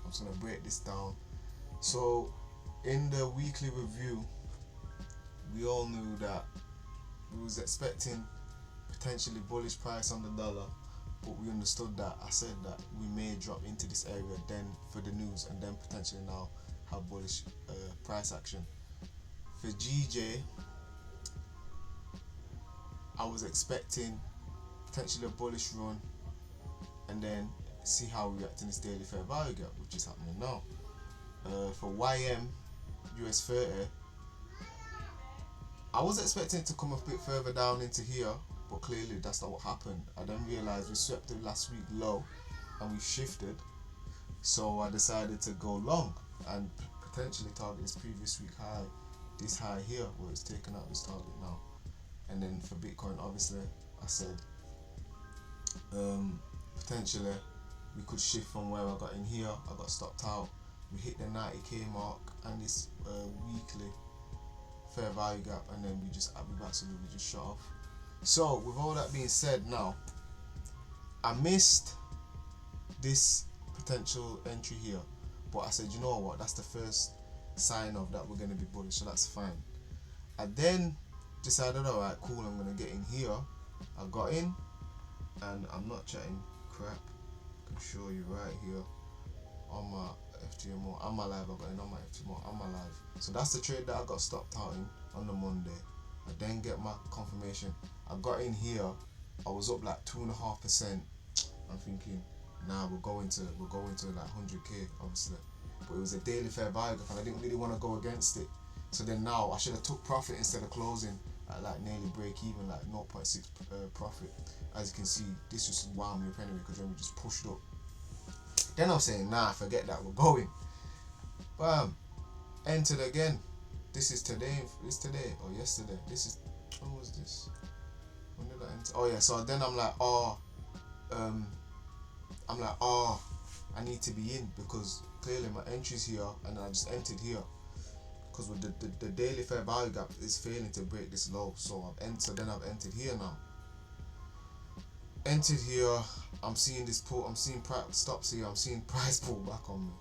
I'm just gonna break this down. So in the weekly review, we all knew that we was expecting potentially bullish price on the dollar, but we understood that I said that we may drop into this area then for the news, and then potentially now have bullish price action. For GJ, I was expecting potentially a bullish run and then see how we react in this daily fair value gap, which is happening now. For YM US30, I was expecting it to come a bit further down into here, but clearly that's not what happened. I then realized we swept the last week low and we shifted, so I decided to go long and potentially target this previous week high, this high here, where it's taken out this target now. And then for Bitcoin, obviously I said potentially we could shift from where I got in here. I got stopped out, we hit the 90k mark and this weekly fair value gap, and then we absolutely just shut off. So with all that being said, now I missed this potential entry here, but I said, you know what, that's the first sign of that we're going to be bullish, so that's fine. I then decided, alright, cool, I'm going to get in here. I got in, and I'm not chatting crap, I can show you right here on my FTMO, on my live. I got in on my FTMO, on my live. So that's the trade that I got stopped out in on the Monday. I then get my confirmation. I got in here, I was up like 2.5%. I'm thinking, nah, we're going to like 100k, obviously. But it was a daily fair value gap and I didn't really want to go against it. So then now I should have took profit instead of closing at like nearly break even, like 0.6 profit. As you can see, this just wound me up anyway because then we just pushed up. Then I'm saying, nah, forget that, we're going. Bam, entered again. This is today, or yesterday. This is, when was this? When did I enter? Oh yeah, so then I'm like, I need to be in because clearly my entry's here and I just entered here. Because with the daily fair value gap is failing to break this low. So I've entered here now. Entered here, I'm seeing this pull, I'm seeing stops here, I'm seeing price pull back on me.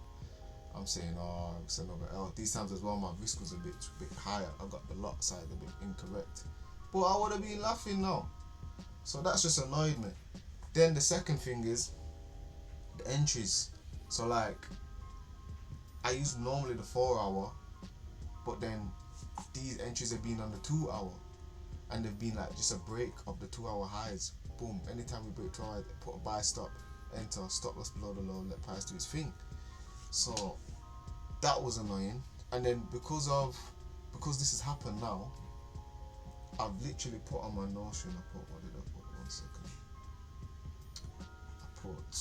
I'm saying, oh, it's another L. These times as well, my risk was a bit higher. I got the lot size a bit incorrect. But I would have been laughing now. So that's just annoyed me. Then the second thing is the entries. So like, I use normally the 4 hour, but then these entries have been on the 2 hour. And they've been like just a break of the 2 hour highs. Boom, anytime we break 2 hours, put a buy stop, enter, stop loss below the low, let price do its thing. So that was annoying. And then because this has happened now, I've literally put on my Notion, what did I put? 1 second. I put,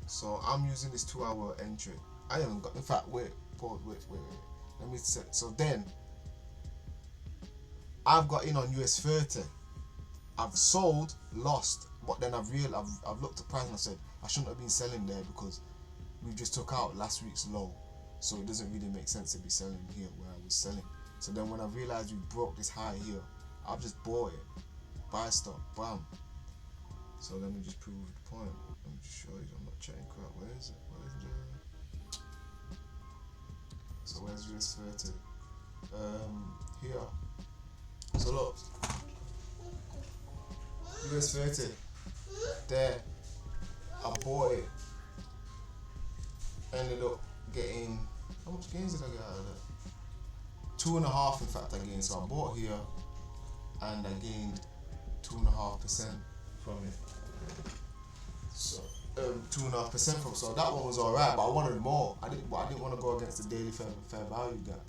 so I'm using this 2 hour entry. I haven't got, in fact, wait. Let me set, so then I've got in on US30. I've sold, lost, but then I've looked at price and I said I shouldn't have been selling there because we just took out last week's low, so it doesn't really make sense to be selling here where I was selling. So then when I realized we broke this high here, I've just bought it, buy stop, bam. So let me just prove the point. Let me just show you. I'm not chatting crap. Where is it? So where's US30? Here. So look, US30. There. I bought it. Ended up getting, how much gains did I get out of that? 2.5 in fact I gained. So I bought here and I gained 2.5% from it. So 2.5% from, so that one was alright, but I wanted more. I didn't want to go against the daily fair value gap.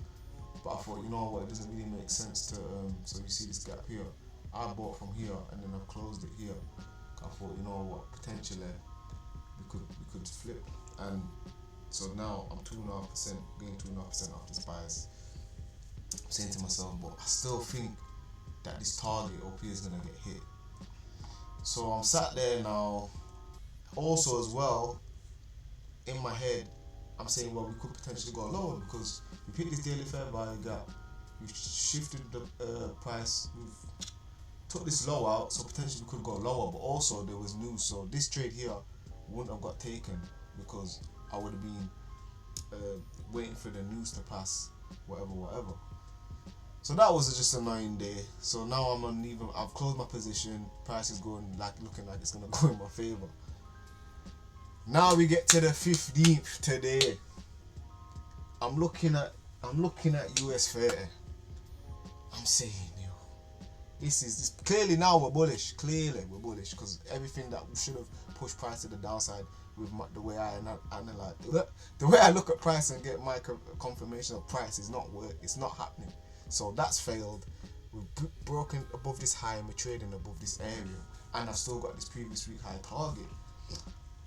But I thought, you know what, it doesn't really make sense to so you see this gap here. I bought from here and then I've closed it here. I thought, you know what, potentially we could flip, and so now I'm 2.5%, getting 2.5% off this bias. I'm saying to myself, but I still think that this target OP is gonna get hit. So I'm sat there now. Also as well, in my head, I'm saying, well, we could potentially go lower because we picked this daily fair value gap. We've shifted the price. We've took this low out, so potentially we could go lower. But also there was news, so this trade here wouldn't have got taken because I would have been waiting for the news to pass, whatever. So that was just an annoying day. So now I'm on even. I've closed my position. Price is going looking like it's gonna go in my favor. Now we get to the 15th today. I'm looking at US30. I'm saying, this is clearly now we're bullish. Clearly we're bullish because everything that should have pushed price to the downside with the way I analyze, the way I look at price and get my confirmation of price is not work. It's not happening. So that's failed. We've broken above this high and we're trading above this area, and I've still got this previous week high target.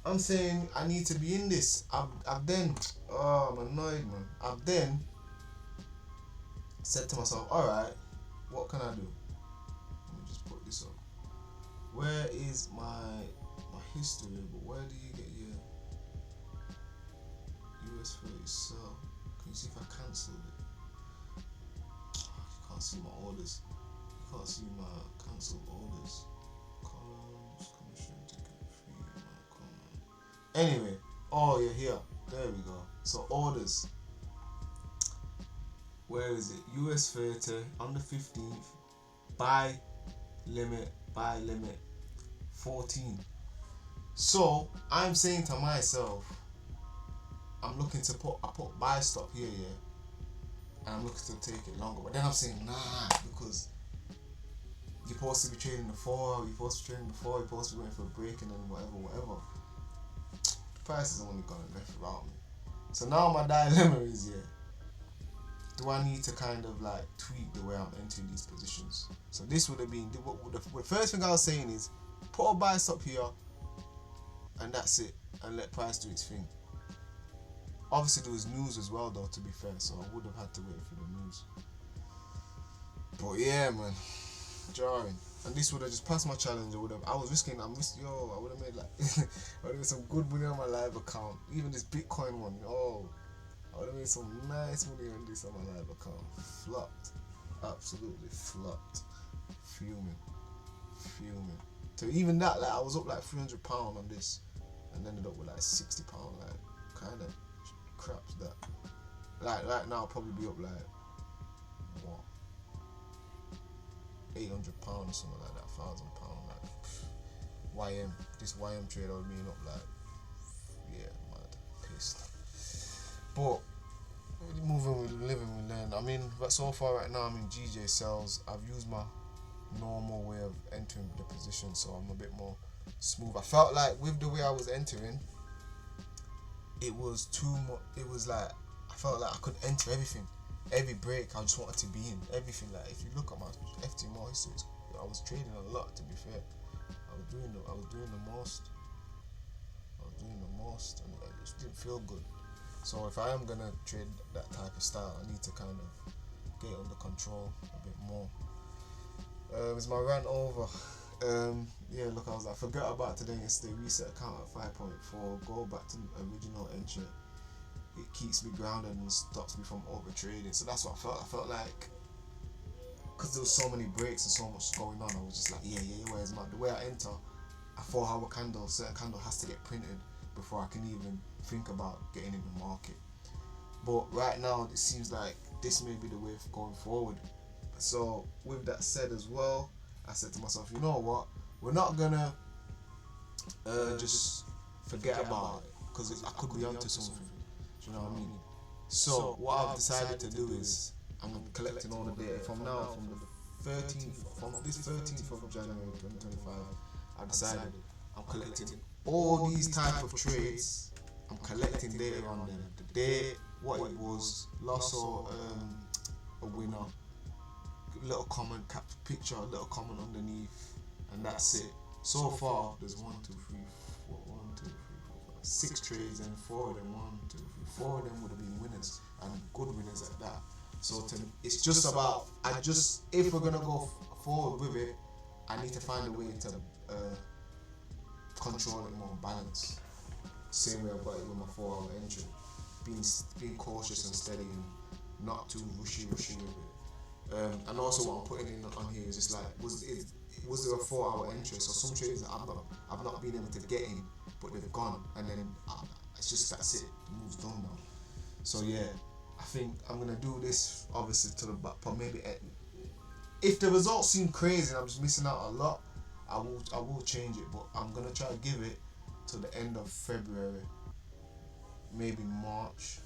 I'm saying I need to be in this. I'm annoyed, man. I've then said to myself, alright, what can I do? Let me just put this up. Where is my history? But where do you get your US30 sell? Can you see if I cancelled it? You can't see my orders. You can't see my cancelled orders. Columns, commission, ticket, free, my comment. Anyway, you're here. There we go. So orders. Where is it? US30 on the 15th. Buy limit 14. So I'm saying to myself, I'm looking to put buy stop here, and I'm looking to take it longer. But then I'm saying because you're supposed to be trading the 4, you're supposed to be trading the 4, you're supposed to be waiting for a break and then whatever. The price is only gone left around me. So now my dilemma is do I need to kind of like tweak the way I'm entering these positions? So this would have been the first thing I was saying is put a buy stop here and that's it, and let price do its thing. Obviously there was news as well though, to be fair, so I would have had to wait for the news. But yeah, man, jarring. And this would have just passed my challenge. I would have made like I would have made some good money on my live account. Even this Bitcoin one, I would have made some nice money on this on my live account. Flopped. Absolutely flopped. Fuming. So even that, like I was up like £300 on this and ended up with like £60, like kind of craps that. Like right now I'll probably be up like what, £800 or something like that, £1,000 like this YM trade I would mean up like mad pissed. But moving with living with learn. I mean, but so far right now I'm in GJ sales. I've used my normal way of entering the position, so I'm a bit more smooth. I felt like with the way I was entering, it was too much. It was like I felt like I could enter everything, every break. I just wanted to be in everything. Like if you look at my FTMO history, I was trading a lot. To be fair, I was doing the most, and it just didn't feel good. So if I am gonna trade that type of style, I need to kind of get it under control a bit more. Is my rant over? Look, I forgot about today and yesterday. Reset account at 5.4. Go back to original entry. It keeps me grounded and stops me from over trading. So that's what I felt. I felt like because there was so many breaks and so much going on, I was just like, where's my, the way I enter a 4-hour candle, certain candle has to get printed before I can even think about getting in the market. But right now it seems like this may be the way going forward. So with that said as well, I said to myself, you know what, we're not gonna just forget about it, because I could be onto something. Do you know what I mean? So what I've decided to do is I'm collecting all the data from the 13th, from this 13th of January 2025. I decided I'm collecting all these type of trades. I'm collecting data on them. The day, what it was, loss or a winner, little comment, cap picture, a little comment underneath, and that's it. So far, there's 6 trades, and 4 of them, 4 of them would have been winners, and good winners at that. So it's just about, if we're gonna go forward with it, I need to find a way to control it more balanced. Same way I've got it with my 4-hour entry, being cautious and steady and not too rushy with it. And also what I'm putting in on here is just like, was there a 4-hour entry? So some trades that I've not been able to get in, but they've gone, and then it's just that's it. The move's done now. So yeah, I think I'm gonna do this obviously to the back, but maybe if the results seem crazy and I'm just missing out a lot, I will change it. But I'm gonna try to give it to the end of February, maybe March.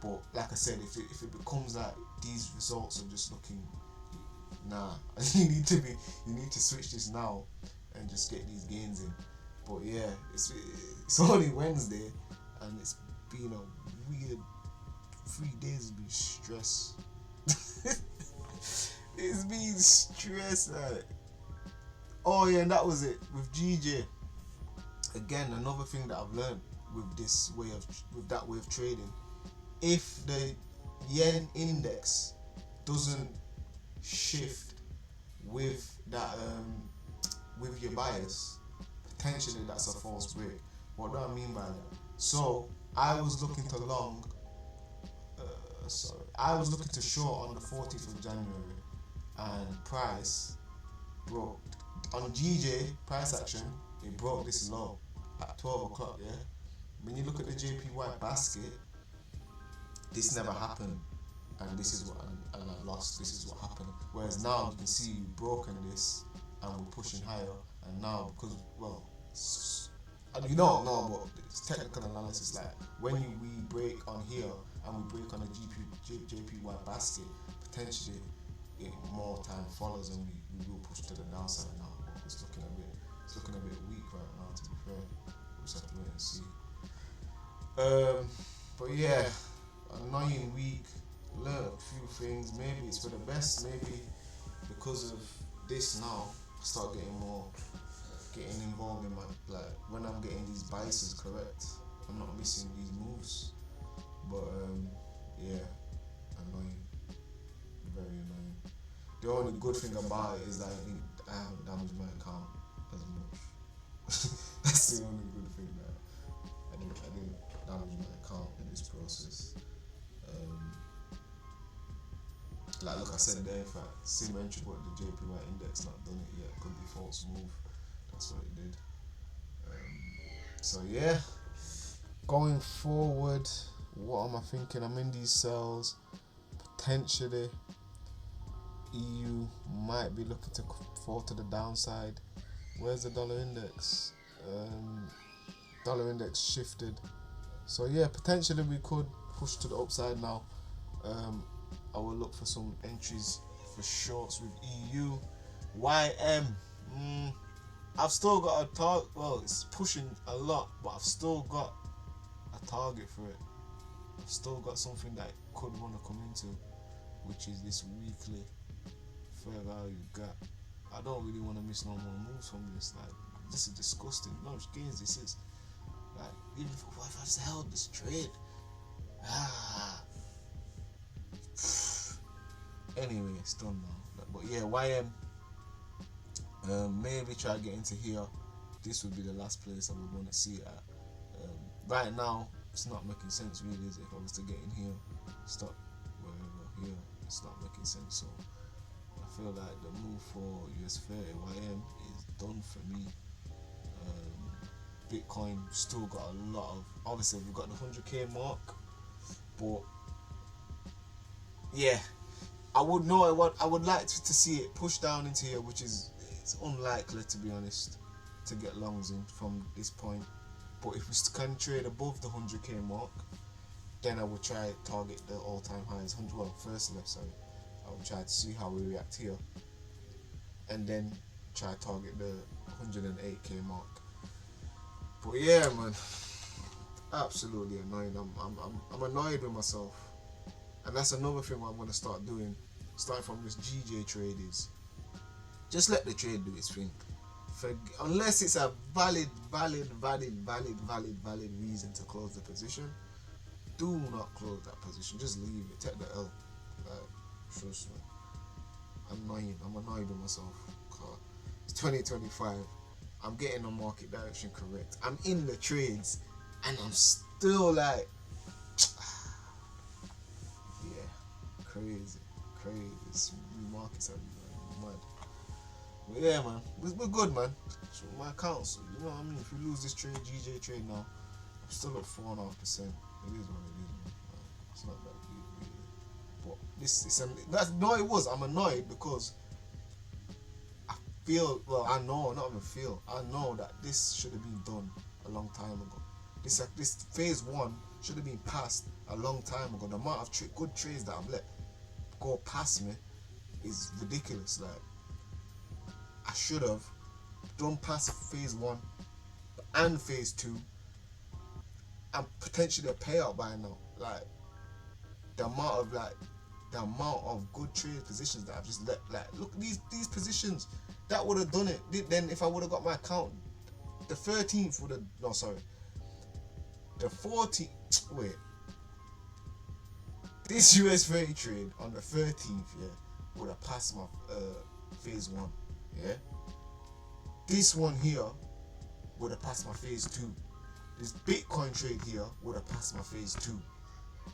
But like I said, if it becomes like these results are just looking, nah, you need to switch this now and just get these gains in. But yeah, it's only Wednesday and it's been a weird 3 days. Has been stress. It's been stress. Like. Oh yeah, and that was it with GJ. Again, another thing that I've learned with that way of trading. If the yen index doesn't shift with that with your bias, potentially that's a false break. What do I mean by that? So I was looking to long. I was looking to short on the 14th of January, and price broke on GJ price action. It broke this low at 12 o'clock. Yeah. When you look at the JPY basket, this never happened, and this is what and I lost. This is what happened. Whereas now you can see we've broken this and we're pushing higher, and now because you don't know, but it's technical analysis. Like when we break on here and we break on the JPY basket, potentially more time follows and we will push to the downside now. But it's looking a bit weak right now. To be fair, we'll just have to wait and see. But yeah, annoying week. Learned a few things. Maybe it's for the best. Maybe because of this now, I start getting involved in my, like, when I'm getting these biases correct, I'm not missing these moves. But yeah, annoying, very annoying. The only good thing about it is that I haven't damaged my account as much. That's the only good thing, that I didn't damage my account in this process. Like look, I said there, in fact, same entry, but the JPY index not done it yet. Could be false move. That's what it did. So yeah, going forward, what am I thinking? I'm in these sells. Potentially, EU might be looking to fall to the downside. Where's the dollar index? Dollar index shifted. So yeah, potentially we could push to the upside now. I will look for some entries for shorts with EU. YM. I've still got a target. Well, it's pushing a lot, but I've still got a target for it. I've still got something that I could want to come into, which is this weekly fair value gap. I don't really want to miss no more moves from this. Like, this is disgusting. No gains. This is like, even if I just held this trade. Anyway, it's done now. But yeah, YM. Maybe try to get into here. This would be the last place I would want to see it at. Right now, it's not making sense really, is it? If I was to get in here, stop wherever here, it's not making sense. So I feel like the move for US30 YM is done for me. Bitcoin still got a lot of. Obviously, we've got the 100k mark, but yeah. I would like to see it push down into here, which is it's unlikely, to be honest, to get longs in from this point. But if we can trade above the 100k mark, then I will try to target the all-time highs. I will try to see how we react here, and then try to target the 108k mark. But yeah, man, absolutely annoying. I'm annoyed with myself. And that's another thing what I'm going to start doing, starting from this GJ trade, is just let the trade do its thing. Unless it's a valid reason to close the position, do not close that position. Just leave it. Take the L. Like, trust me. I'm annoyed with myself. It's 2025. I'm getting the market direction correct. I'm in the trades, and I'm still like, crazy. These markets are mad. But yeah, man, we're good, man. So my accounts, you know what I mean. If we lose this trade, GJ trade now, I'm still at 4.5%. It is what it is, man. It's not that deep, really. But it was. I'm annoyed because I feel, well, I know, not even feel, I know that this should have been done a long time ago. This phase one should have been passed a long time ago. The amount of good trades that I've let go past me is ridiculous. Like, I should have done past phase one and phase two and potentially a payout by now. Like, the amount of good trade positions that I've just let. Like, look, these positions that would have done it. Then if I would have got my account, the 13th would have, no, sorry, the 14th. Wait, this US30 trade on the 13th, yeah, would have passed my phase one, yeah. This one here would have passed my phase two. This Bitcoin trade here would have passed my phase two.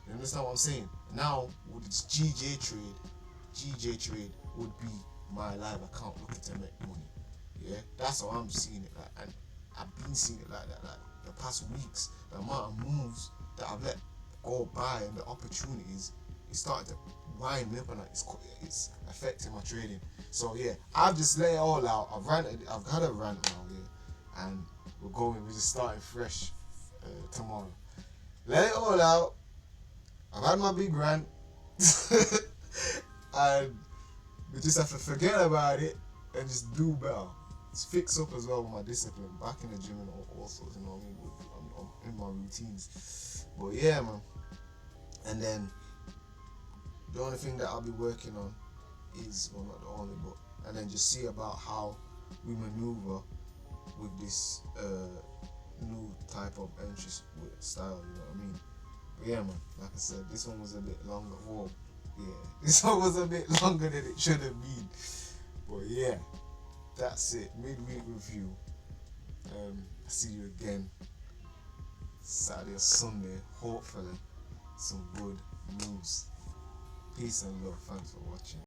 You understand what I'm saying? Now with this GJ trade would be my live account looking to make money. Yeah, that's how I'm seeing it. Like, and I've been seeing it like that. Like, the past weeks, the amount of moves that I've let go by and the opportunities, it's starting to wind me up, and it's affecting my trading. So yeah, I've just let it all out. I've had a rant now, yeah, and we're just starting fresh tomorrow. Let it all out. I've had my big rant, and we just have to forget about it and just do better. Just fix up as well with my discipline, back in the gym and all sorts, you know what I mean? I'm in my routines. But yeah, man. And then the only thing that I'll be working on is, well, not the only, but, and then just see about how we maneuver with this new type of entry style, you know what I mean? But yeah, man, like I said, this one was a bit longer. Whoa, yeah, this one was a bit longer than it should have been. But yeah, that's it. Midweek review. I see you again Saturday or Sunday. Hopefully, some good news. Peace and love. Thanks for watching.